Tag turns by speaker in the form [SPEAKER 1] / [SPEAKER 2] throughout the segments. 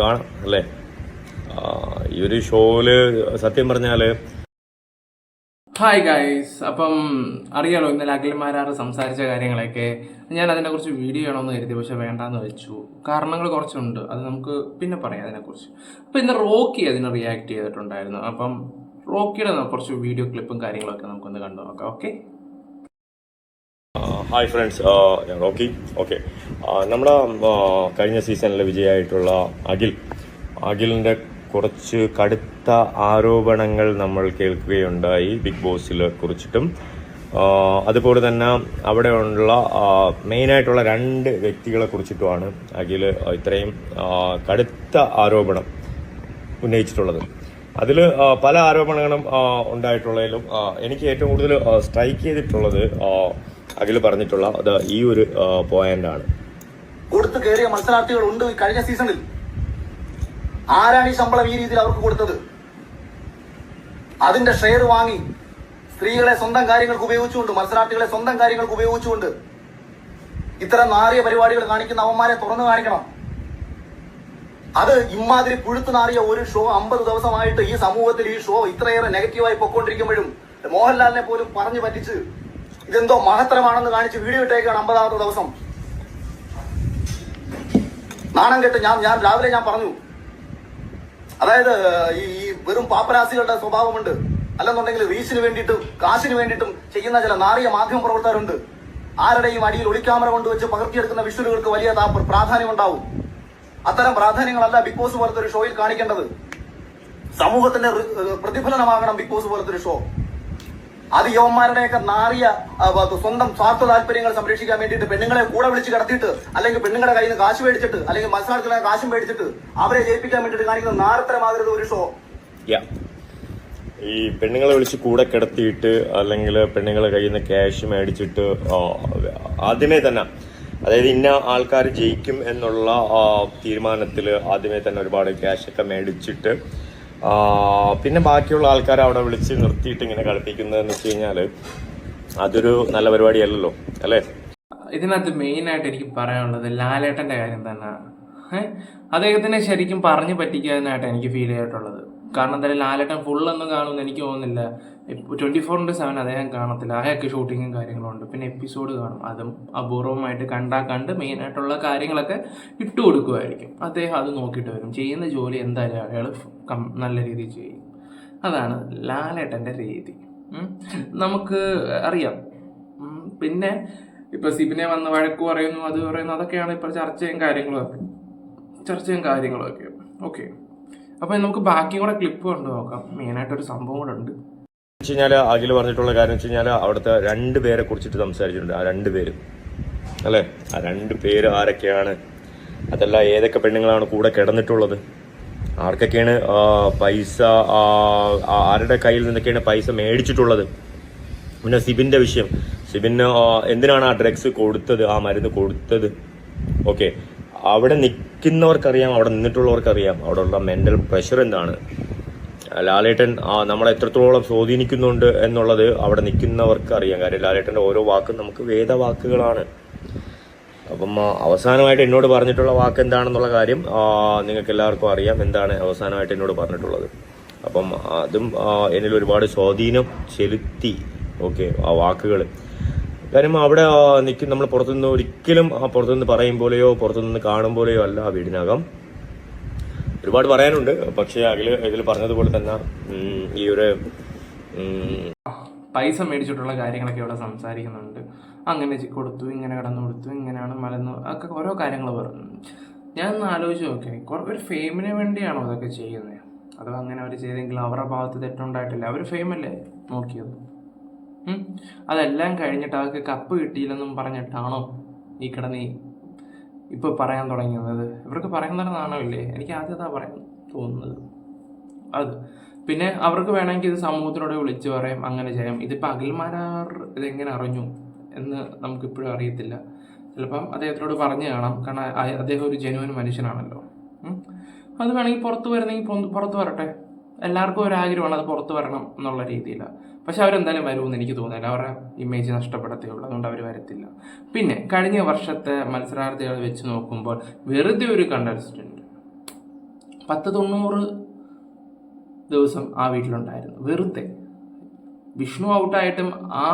[SPEAKER 1] കാണാം അല്ലേ. ഈ ഒരു ഷോയില് സത്യം പറഞ്ഞാല്
[SPEAKER 2] ഹായ് ഗൈസ്, അപ്പം അറിയാലോ ഇന്നലെ അഖിൽമാരാറ് സംസാരിച്ച കാര്യങ്ങളൊക്കെ ഞാൻ അതിനെക്കുറിച്ച് വീഡിയോ ചെയ്യണമെന്ന് കരുതി, പക്ഷെ വേണ്ടാന്ന് വെച്ചു. കാരണങ്ങൾ കുറച്ചുണ്ട്, അത് നമുക്ക് പിന്നെ പറയാം അതിനെക്കുറിച്ച്. അപ്പം ഇന്ന് റോക്കി അതിന് റിയാക്ട് ചെയ്തിട്ടുണ്ടായിരുന്നു. അപ്പം റോക്കിയുടെ കുറച്ച് വീഡിയോ ക്ലിപ്പും കാര്യങ്ങളൊക്കെ നമുക്കൊന്ന് കണ്ടു നോക്കാം. ഓക്കെ,
[SPEAKER 1] ഹായ് ഫ്രണ്ട്സ്, ഞാൻ റോക്കി. ഓക്കെ, നമ്മുടെ കഴിഞ്ഞ സീസണിലെ വിജയമായിട്ടുള്ള അഖിലിൻ്റെ കുറച്ച് കടുത്ത ആരോപണങ്ങൾ നമ്മൾ കേൾക്കുകയുണ്ടായി ബിഗ് ബോസിൽ കുറിച്ചിട്ടും. അതുപോലെ തന്നെ അവിടെ ഉള്ള മെയിനായിട്ടുള്ള 2 വ്യക്തികളെ കുറിച്ചിട്ടുമാണ് അഖിൽ ഇത്രയും കടുത്ത ആരോപണം ഉന്നയിച്ചിട്ടുള്ളത്. അതിൽ പല ആരോപണങ്ങളും ഉണ്ടായിട്ടുള്ളതിലും എനിക്ക് ഏറ്റവും കൂടുതൽ സ്ട്രൈക്ക് ചെയ്തിട്ടുള്ളത് അഖിൽ പറഞ്ഞിട്ടുള്ള ഈ ഒരു പോയിന്റാണ്.
[SPEAKER 3] കൊടുത്തു കയറിയ മത്സരാർത്ഥികളുണ്ട് കഴിഞ്ഞ സീസണിൽ. ആരാണ് ഈ ശമ്പളം ഈ രീതിയിൽ അവർക്ക് കൊടുത്തത്? അതിന്റെ ഷെയർ വാങ്ങി സ്ത്രീകളെ സ്വന്തം കാര്യങ്ങൾക്ക് ഉപയോഗിച്ചുകൊണ്ട്, മത്സരാർത്ഥികളെ സ്വന്തം കാര്യങ്ങൾക്ക് ഉപയോഗിച്ചുകൊണ്ട് ഇത്തരം നാറിയ പരിപാടികൾ കാണിക്കുന്ന അവന്മാരെ തുറന്നു കാണിക്കണം. അത് ഇമാതിരി പുഴുത്തു നാറിയ ഒരു ഷോ 50 ദിവസമായിട്ട് ഈ സമൂഹത്തിൽ ഈ ഷോ ഇത്രയേറെ നെഗറ്റീവായി പൊക്കോണ്ടിരിക്കുമ്പോഴും മോഹൻലാലിനെ പോലും പറഞ്ഞു പറ്റിച്ച് ഇതെന്തോ മഹത്തരമാണെന്ന് കാണിച്ച് വീഡിയോ ഇട്ടേക്കാണ് 50ാമത്തെ ദിവസം. നാണം കെട്ട് ഞാൻ രാവിലെ പറഞ്ഞു, അതായത് ഈ വെറും പാപ്പരാസികളുടെ സ്വഭാവമുണ്ട്, അല്ലെന്നുണ്ടെങ്കിൽ റീച്ചിന് വേണ്ടിയിട്ടും കാശിന് വേണ്ടിയിട്ടും ചെയ്യുന്ന ചില നാറിയ മാധ്യമ പ്രവർത്തകരുണ്ട്. ആരുടെയും അടിയിൽ ഒളിക്യാമറ കൊണ്ടുവച്ച് പകർത്തിയെടുക്കുന്ന വിഷ്വലുകൾക്ക് വലിയ പ്രാധാന്യം ഉണ്ടാവും. അത്തരം പ്രാധാന്യങ്ങളല്ല ബിഗ് ബോസ് പോലത്തെ ഒരു ഷോയിൽ കാണിക്കേണ്ടത്. സമൂഹത്തിന്റെ പ്രതിഫലനമാകണം ബിഗ് ബോസ് പോലത്തെ ഒരു ഷോ. അത് യവന്മാരുടെയൊക്കെ നാറിയ സ്വന്തം സ്വാർത്ഥ താല്പര്യങ്ങൾ സംരക്ഷിക്കാൻ വേണ്ടിയിട്ട് പെണ്ണുങ്ങളെ കൂടെ വിളിച്ച് കിടത്തിയിട്ട്, അല്ലെങ്കിൽ പെണ്ണുങ്ങളുടെ കയ്യിൽ നിന്ന് കാശ് മേടിച്ചിട്ട്, അല്ലെങ്കിൽ മത്സരാർത്ഥികളെ കാശും മേടിച്ചിട്ട് അവരെ ജയിപ്പിക്കാൻ വേണ്ടിയിട്ട് കാണിക്കുന്ന നാരത്തരമാകരുത് ഒരു ഷോ.
[SPEAKER 1] ഈ പെണ്ണുങ്ങളെ വിളിച്ച് കൂടെ കിടത്തിയിട്ട്, അല്ലെങ്കിൽ പെണ്ണുങ്ങളെ കയ്യിൽ നിന്ന് ക്യാഷ് മേടിച്ചിട്ട് ആദ്യമേ തന്നെ, അതായത് ഇന്ന ആൾക്കാർ ജയിക്കും എന്നുള്ള തീരുമാനത്തിൽ ആദ്യമേ തന്നെ ഒരുപാട് ക്യാഷൊക്കെ മേടിച്ചിട്ട് പിന്നെ ബാക്കിയുള്ള ആൾക്കാരെ അവിടെ വിളിച്ച് നിർത്തിയിട്ട് ഇങ്ങനെ കളിപ്പിക്കുന്നതെന്ന് വെച്ച് കഴിഞ്ഞാൽ അതൊരു നല്ല പരിപാടിയല്ലല്ലോ അല്ലേ.
[SPEAKER 2] ഇതിനകത്ത് മെയിനായിട്ട് എനിക്ക് പറയാനുള്ളത് ലാലേട്ടൻ്റെ കാര്യം തന്നെയാണ്. അദ്ദേഹത്തിനെ ശരിക്കും പറഞ്ഞു പറ്റിക്കാനായിട്ട് എനിക്ക് ഫീൽ ചെയ്തിട്ടുള്ളത്. കാരണം എന്തായാലും ലാലേട്ടൻ ഫുള്ളൊന്നും കാണുമെന്ന് എനിക്ക് തോന്നുന്നില്ല. 24/7 അദ്ദേഹം കാണത്തില്ല. അയാൾക്ക് ഷൂട്ടിങ്ങും കാര്യങ്ങളും ഉണ്ട്, പിന്നെ എപ്പിസോഡ് കാണും. അതും അപൂർവമായിട്ട് കണ്ട് മെയിനായിട്ടുള്ള കാര്യങ്ങളൊക്കെ ഇട്ട് കൊടുക്കുമായിരിക്കും. അദ്ദേഹം അത് നോക്കിയിട്ട് വരും. ചെയ്യുന്ന ജോലി എന്തായാലും അയാൾ നല്ല രീതിയിൽ ചെയ്യും. അതാണ് ലാലേട്ടൻ്റെ രീതി. നമുക്ക് അറിയാം. പിന്നെ ഇപ്പം സിബിനെ വന്ന് വഴക്ക് പറയുന്നു, അത് പറയുന്നു, അതൊക്കെയാണ് ഇപ്പോൾ ചർച്ചയും കാര്യങ്ങളൊക്കെ. ഓക്കെ, അപ്പം നമുക്ക് ബാക്കിയും കൂടെ ക്ലിപ്പ് കണ്ടു നോക്കാം. മെയിനായിട്ടൊരു സംഭവം കൂടെ ഉണ്ട്.
[SPEAKER 1] വെച്ച് കഴിഞ്ഞാൽ അഖിൽ പറഞ്ഞിട്ടുള്ള കാര്യം വെച്ച് കഴിഞ്ഞാൽ അവിടുത്തെ 2 പേരെ കുറിച്ചിട്ട് സംസാരിച്ചിട്ടുണ്ട്. ആ 2 പേര് അല്ലേ, ആ 2 പേര് ആരൊക്കെയാണ്, അതല്ല ഏതൊക്കെ പെണ്ണുങ്ങളാണ് കൂടെ കിടന്നിട്ടുള്ളത്, ആർക്കൊക്കെയാണ് പൈസ, ആരുടെ കയ്യിൽ നിന്നൊക്കെയാണ് പൈസ മേടിച്ചിട്ടുള്ളത്. പിന്നെ സിബിൻ്റെ വിഷയം, സിബിന് എന്തിനാണ് ആ ഡ്രഗ്സ് കൊടുത്തത്, ആ മരുന്ന് കൊടുത്തത്. ഓക്കെ, അവിടെ നിൽക്കുന്നവർക്കറിയാം, അവിടെ നിന്നിട്ടുള്ളവർക്കറിയാം അവിടെ ഉള്ള മെൻ്റൽ പ്രഷർ എന്താണ്. ലാലേട്ടൻ നമ്മളെ എത്രത്തോളം സ്വാധീനിക്കുന്നുണ്ട് എന്നുള്ളത് അവിടെ നിൽക്കുന്നവർക്ക് അറിയാം. കാര്യം ലാലേട്ടൻ്റെ ഓരോ വാക്കും നമുക്ക് വേദവാക്കുകളാണ്. അപ്പം അവസാനമായിട്ട് എന്നോട് പറഞ്ഞിട്ടുള്ള വാക്ക് എന്താണെന്നുള്ള കാര്യം നിങ്ങൾക്ക് എല്ലാവർക്കും അറിയാം, എന്താണ് അവസാനമായിട്ട് എന്നോട് പറഞ്ഞിട്ടുള്ളത്. അപ്പം അതും എന്നിൽ ഒരുപാട് സ്വാധീനം ചെലുത്തി. ഓക്കെ, ആ വാക്കുകൾ. കാര്യം അവിടെ നിൽക്കും, നമ്മൾ പുറത്തുനിന്ന് ഒരിക്കലും പുറത്തുനിന്ന് പറയും പോലെയോ പുറത്തുനിന്ന് കാണും പോലെയോ അല്ല ആ വീടിനകം. ഒരുപാട് പറയാനുണ്ട്, പക്ഷേ ഇതിൽ പറഞ്ഞതുപോലെ തന്നെ ഈ ഒരു
[SPEAKER 2] പൈസ മേടിച്ചിട്ടുള്ള കാര്യങ്ങളൊക്കെ ഇവിടെ സംസാരിക്കുന്നുണ്ട്. അങ്ങനെ കൊടുത്തു, ഇങ്ങനെ കടന്നു കൊടുത്തു, ഇങ്ങനെയാണ് മലന്നു, ഒക്കെ ഓരോ കാര്യങ്ങൾ പറഞ്ഞു. ഞാൻ ഒന്ന് ആലോചിച്ച് നോക്കേ, ഒരു ഫെയിമിന് വേണ്ടിയാണോ അതൊക്കെ ചെയ്യുന്നത്? അതോ അങ്ങനെ അവർ ചെയ്തെങ്കിൽ അവരുടെ ഭാഗത്ത് തെറ്റുണ്ടായിട്ടില്ല, അവർ ഫെയിമല്ലേ നോക്കിയത്? അതെല്ലാം കഴിഞ്ഞിട്ട് അവർക്ക് കപ്പ് കിട്ടിയില്ലെന്നും പറഞ്ഞിട്ടാണോ ഈ കിടന്ന് ഇപ്പോൾ പറയാൻ തുടങ്ങിയത്? ഇവർക്ക് പറയാൻ തന്നെ നാണമില്ലേ? എനിക്ക് ആദ്യം അതാ പറയാൻ തോന്നുന്നത്. അത് പിന്നെ അവർക്ക് വേണമെങ്കിൽ ഇത് സമൂഹത്തിനോട് വിളിച്ച് പറയാം, അങ്ങനെ ചെയ്യാം. ഇതിപ്പോൾ അഖിൽമാരാർ ഇതെങ്ങനെ അറിഞ്ഞു എന്ന് നമുക്കിപ്പോഴും അറിയത്തില്ല. ചിലപ്പം അദ്ദേഹത്തിനോട് പറഞ്ഞു കാണാം, കാരണം അദ്ദേഹം ഒരു ജെനുവൻ മനുഷ്യനാണല്ലോ. അത് വേണമെങ്കിൽ പുറത്ത് വരുന്നെങ്കിൽ പുറത്ത് വരട്ടെ. എല്ലാവർക്കും ഒരു ആഗ്രഹമാണ് അത് പുറത്ത് വരണം എന്നുള്ള രീതിയിലാണ്. പക്ഷെ അവരെന്തായാലും വരുമെന്ന് എനിക്ക് തോന്നുന്നില്ല. അവരുടെ ഇമേജ് നഷ്ടപ്പെടത്തേ ഉള്ളൂ, അതുകൊണ്ട് അവർ വരത്തില്ല. പിന്നെ കഴിഞ്ഞ വർഷത്തെ മത്സരാർത്ഥികളെ വെച്ച് നോക്കുമ്പോൾ വെറുതെ ഒരു കണ്ടസ്റ്റൻറ്റ് 90 ദിവസം ആ വീട്ടിലുണ്ടായിരുന്നു. വെറുതെ വിഷ്ണു ഔട്ടായിട്ടും ആ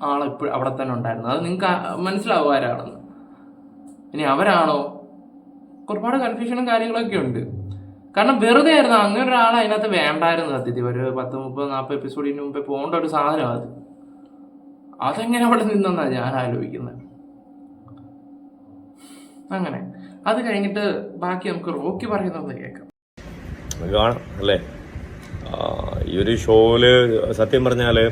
[SPEAKER 2] ആളെപ്പോഴും അവിടെ തന്നെ ഉണ്ടായിരുന്നു. അത് നിങ്ങൾക്ക് മനസ്സിലാവും ആരാണെന്ന്. ഇനി അവരാണോ? ഒരുപാട് കൺഫ്യൂഷനും കാര്യങ്ങളൊക്കെ ഉണ്ട്. കാരണം വെറുതെ ആയിരുന്നു. അങ്ങനെ ഒരാൾ അതിനകത്ത് വേണ്ടായിരുന്നു. സത്യത്തിൽ ഒരു 10, 30, 40 എപ്പിസോഡിന് മുമ്പേ പോകേണ്ട ഒരു സാധനം അതെങ്ങനെ അവിടെ നിന്നെന്നാ ഞാൻ ആലോചിക്കുന്നത്. അങ്ങനെ അത് കഴിഞ്ഞിട്ട് ബാക്കി നമുക്ക് റോക്കി പറയുന്നത് കേൾക്കാം.
[SPEAKER 1] കാണാം അല്ലേ. ഈ ഒരു ഷോയില് സത്യം പറഞ്ഞാല്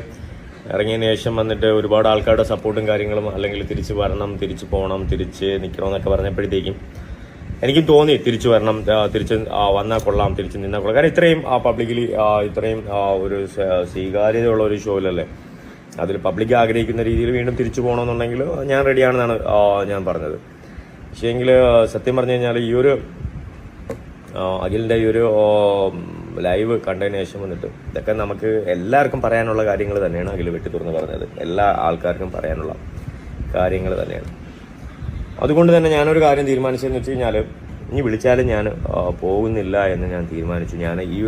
[SPEAKER 1] ഇറങ്ങിയതിന് ശേഷം വന്നിട്ട് ഒരുപാട് ആൾക്കാരുടെ സപ്പോർട്ടും കാര്യങ്ങളും, അല്ലെങ്കിൽ തിരിച്ചു വരണം, തിരിച്ചു പോകണം, തിരിച്ച് നിൽക്കണം എന്നൊക്കെ പറഞ്ഞപ്പോഴത്തേക്കും എനിക്കും തോന്നി തിരിച്ചു വരണം, തിരിച്ച് വന്നാൽ കൊള്ളാം, തിരിച്ച് നിന്നാൽ കൊള്ളാം. കാരണം ഇത്രയും പബ്ലിക്കലി ഇത്രയും ഒരു സ്വീകാര്യതയുള്ള ഒരു ഷോയിലല്ലേ, അതിൽ പബ്ലിക് ആഗ്രഹിക്കുന്ന രീതിയിൽ വീണ്ടും തിരിച്ചു പോകണമെന്നുണ്ടെങ്കിൽ ഞാൻ റെഡിയാണെന്നാണ് ഞാൻ പറഞ്ഞത്. പക്ഷേ എങ്കിൽ സത്യം പറഞ്ഞു കഴിഞ്ഞാൽ ഈ ഒരു അഖിലിൻ്റെ ഈ ഒരു ലൈവ് കണ്ടതിന് ശേഷം വന്നിട്ട് ഇതൊക്കെ നമുക്ക് എല്ലാവർക്കും പറയാനുള്ള കാര്യങ്ങൾ തന്നെയാണ് അഖിൽ വെട്ടി തുറന്ന് പറഞ്ഞത്. എല്ലാ ആൾക്കാർക്കും പറയാനുള്ള കാര്യങ്ങൾ തന്നെയാണ്. അതുകൊണ്ട് തന്നെ ഞാനൊരു കാര്യം തീരുമാനിച്ചതെന്ന് വെച്ച് കഴിഞ്ഞാൽ, ഇനി വിളിച്ചാലും ഞാൻ പോകുന്നില്ല എന്ന് ഞാൻ തീരുമാനിച്ചു. ഞാൻ ഈ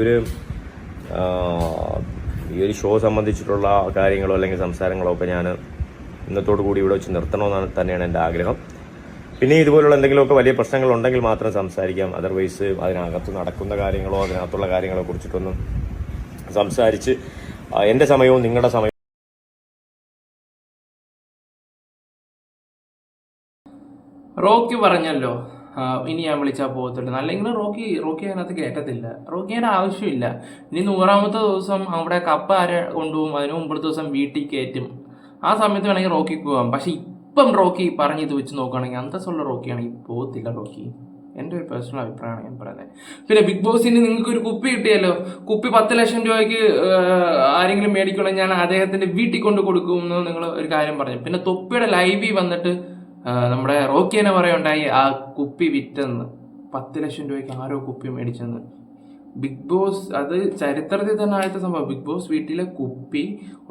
[SPEAKER 1] ഒരു ഷോ സംബന്ധിച്ചിട്ടുള്ള കാര്യങ്ങളോ അല്ലെങ്കിൽ സംസാരങ്ങളോ ഒക്കെ ഞാൻ ഇന്നത്തോടു കൂടി ഇവിടെ വെച്ച് നിർത്തണമെന്നാണ് തന്നെയാണ് എൻ്റെ ആഗ്രഹം. പിന്നെ ഇതുപോലുള്ള എന്തെങ്കിലുമൊക്കെ വലിയ പ്രശ്നങ്ങളുണ്ടെങ്കിൽ മാത്രം സംസാരിക്കാം. അതർവൈസ് അതിനകത്ത് നടക്കുന്ന കാര്യങ്ങളോ അതിനകത്തുള്ള കാര്യങ്ങളെ കുറിച്ചിട്ടൊന്നും സംസാരിച്ച് എൻ്റെ സമയവും നിങ്ങളുടെ സമയവും
[SPEAKER 2] റോക്കി പറഞ്ഞല്ലോ ഇനി ഞാൻ വിളിച്ചാൽ പോകത്തില്ല. അല്ലെങ്കിൽ റോക്കി അതിനകത്ത് കയറ്റത്തില്ല. റോക്കിയുടെ ആവശ്യമില്ല. ഇനി 100ാമത്തെ ദിവസം അവിടെ കപ്പ ആരെ കൊണ്ടുപോകും, അതിന് മുമ്പത്തെ ദിവസം വീട്ടിൽ കയറ്റും. ആ സമയത്ത് വേണമെങ്കിൽ റോക്കിക്ക് പോകാം. പക്ഷെ ഇപ്പം റോക്കി പറഞ്ഞത് വെച്ച് നോക്കുകയാണെങ്കിൽ അന്തസ്സുള്ള റോക്കിയാണെങ്കിൽ പോകത്തില്ല റോക്കി. എൻ്റെ ഒരു പേഴ്സണൽ അഭിപ്രായമാണ് ഞാൻ പറയുന്നത്. പിന്നെ ബിഗ് ബോസിന് നിങ്ങൾക്ക് ഒരു കുപ്പി കിട്ടിയല്ലോ. കുപ്പി 10 ലക്ഷം രൂപയ്ക്ക് ആരെങ്കിലും മേടിക്കണമെങ്കിൽ ഞാൻ അദ്ദേഹത്തിൻ്റെ വീട്ടിൽ കൊണ്ട് കൊടുക്കുമെന്ന് നിങ്ങൾ ഒരു കാര്യം പറഞ്ഞു. പിന്നെ തൊപ്പിയുടെ ലൈവിൽ വന്നിട്ട് നമ്മുടെ റോക്കിനെ പറയുണ്ടായി ആ കുപ്പി വിറ്റെന്ന്. 10 ലക്ഷം രൂപയ്ക്ക് ആരോ കുപ്പി മേടിച്ചെന്ന്. ബിഗ് ബോസ് അത് ചരിത്രത്തിൽ തന്നെ ആദ്യത്തെ സംഭവം. ബിഗ് ബോസ് വീട്ടിലെ കുപ്പി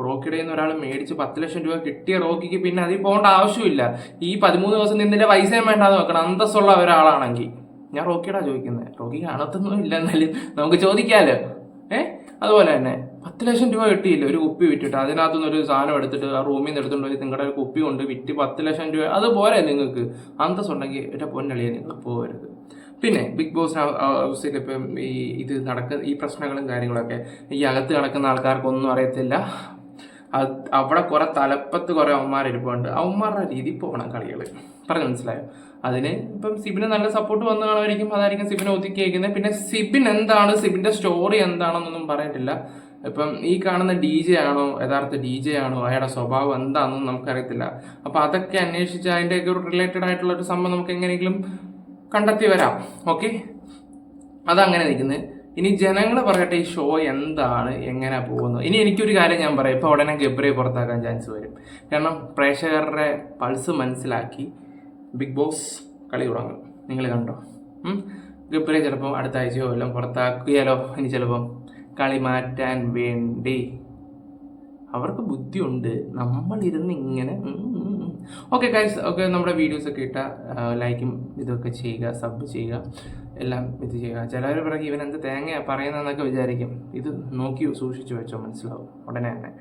[SPEAKER 2] റോക്കിയുടെ നിന്ന് ഒരാൾ മേടിച്ച് 10 ലക്ഷം രൂപ കിട്ടിയ റോക്കിക്ക് പിന്നെ അതിൽ പോകേണ്ട ആവശ്യമില്ല. ഈ 13 ദിവസം നിന്നിന്റെ പൈസയും വേണ്ടാന്ന് വെക്കണം അന്തസ്സുള്ള ഒരാളാണെങ്കിൽ. ഞാൻ റോക്കിയോടാ ചോദിക്കുന്നത്. റോക്കി കാണത്തൊന്നും ഇല്ല, എന്നാലും നമുക്ക് ചോദിക്കാമല്ലോ. അതുപോലെ തന്നെ 10 ലക്ഷം രൂപ കിട്ടിയില്ല ഒരു കുപ്പി വിറ്റിട്ട്. അതിനകത്തുനിന്ന് ഒരു സാധനം എടുത്തിട്ട് ആ റൂമിൽ നിന്ന് എടുത്തുകൊണ്ട് പോയി നിങ്ങളുടെ ഒരു കുപ്പി കൊണ്ട് വിറ്റ് 10 ലക്ഷം രൂപ. അതുപോലെ നിങ്ങൾക്ക് അന്തസ്സുണ്ടെങ്കിൽ എൻ്റെ പൊന്നളിയെ നിങ്ങൾ പോകരുത്. പിന്നെ ബിഗ് ബോസ് ഹൗസിൽ ഇപ്പം ഈ പ്രശ്നങ്ങളും കാര്യങ്ങളൊക്കെ ഈ അകത്ത് നടക്കുന്ന ആൾക്കാർക്കൊന്നും അറിയത്തില്ല. അവിടെ കുറെ തലപ്പത്ത് കുറെ അവന്മാരിരിപ്പുണ്ട്. അവന്മാരുടെ രീതിയിൽ പോകണം കളികൾ. പറഞ്ഞു മനസ്സിലായോ? അതിന് ഇപ്പം സിബിന് നല്ല സപ്പോർട്ട് വന്നു കാണുമായിരിക്കും. അതായിരിക്കും സിബിനെ ഒതുക്കി വയ്ക്കുന്നത്. പിന്നെ സിബിൻ എന്താണ്, സിബിൻ്റെ സ്റ്റോറി എന്താണെന്നൊന്നും പറയത്തില്ല. ഇപ്പം ഈ കാണുന്ന DJ ആണോ, യഥാർത്ഥ DJ ആണോ, അയാളുടെ സ്വഭാവം എന്താണെന്നും നമുക്കറിയത്തില്ല. അപ്പം അതൊക്കെ അന്വേഷിച്ച് അതിൻ്റെയൊക്കെ ഒരു റിലേറ്റഡ് ആയിട്ടുള്ള ഒരു സംഭവം നമുക്ക് എങ്ങനെയെങ്കിലും കണ്ടെത്തി വരാം. ഓക്കെ, അതങ്ങനെ നിൽക്കുന്നത്. ഇനി ജനങ്ങൾ പറയട്ടെ ഈ ഷോ എന്താണ്, എങ്ങനെ പോകുന്നത്. ഇനി എനിക്കൊരു കാര്യം ഞാൻ പറയാം. ഇപ്പോൾ ഉടനെ ഗബ്രിയെ പുറത്താക്കാൻ ചാൻസ് വരും. കാരണം പ്രേക്ഷകരുടെ പൾസ് മനസ്സിലാക്കി ബിഗ് ബോസ് കളി തുടങ്ങും. നിങ്ങൾ കണ്ടോ? ഗബ്രിയെ ചിലപ്പോൾ അടുത്ത ആഴ്ചയോ എല്ലാം പുറത്താക്കിയാലോ. ഇനി ചിലപ്പം കളി മാറ്റാൻ വേണ്ടി അവർക്ക് ബുദ്ധിയുണ്ട്. നമ്മളിരുന്ന് ഇങ്ങനെ ഓക്കെ ഗൈസ്, ഓക്കെ നമ്മുടെ വീഡിയോസൊക്കെ ഇട്ടാൽ ലൈക്കും ഇതൊക്കെ ചെയ്യുക, സബ് ചെയ്യുക, എല്ലാം ഇത് ചെയ്യുക. ചിലർ പിറകെ ഇവൻ എന്ത് തേങ്ങ പറയുന്നതെന്നൊക്കെ വിചാരിക്കും. ഇത് നോക്കി സൂക്ഷിച്ചു വെച്ചോ, മനസ്സിലാവും ഉടനെ തന്നെ.